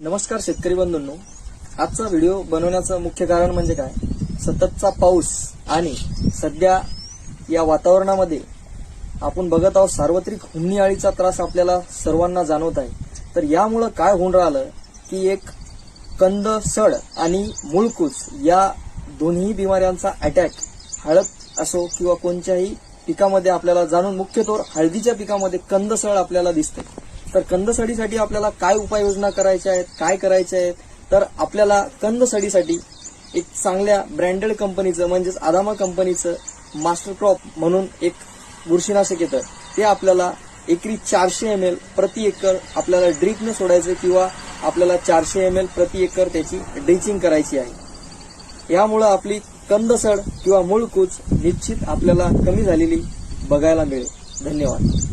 नमस्कार शेतकरी बंधूंनो, आजचा व्हिडिओ बनवण्याचं मुख्य कारण म्हणजे काय, सततचा पाऊस आणि सध्या या वातावरणामध्ये आपण बघत आहोत सार्वत्रिक हुमणी अळीचा त्रास आपल्याला सर्वांना जाणवत आहे। तर यामुळे काय होऊन राहिलं की एक कंद सड आणि मुळकूच या दोन्ही बिमाऱ्यांचा अटॅक हळद असो किंवा कोणत्याही पिकामध्ये आपल्याला जाणून मुख्यतः हळदीच्या पिकामध्ये कंद सड आपल्याला दिसते। तर कंदसडीसाठी आपल्याला काय उपाययोजना करायच्या आहेत, काय करायचे आहेत, तर आपल्याला कंदसडीसाठी एक चांगल्या ब्रँडेड कंपनीचं म्हणजेच आदामा कंपनीचं मास्टर क्रॉप म्हणून एक बुरशीनाशक येतं। ते आपल्याला एकरी 400 ml प्रति एकर आपल्याला ड्रीपने सोडायचं किंवा आपल्याला 400 ml प्रति एकर त्याची ड्रिचिंग करायची आहे। यामुळे आपली कंदसड किंवा मुळकूच निश्चित आपल्याला कमी झालेली बघायला मिळेल। धन्यवाद।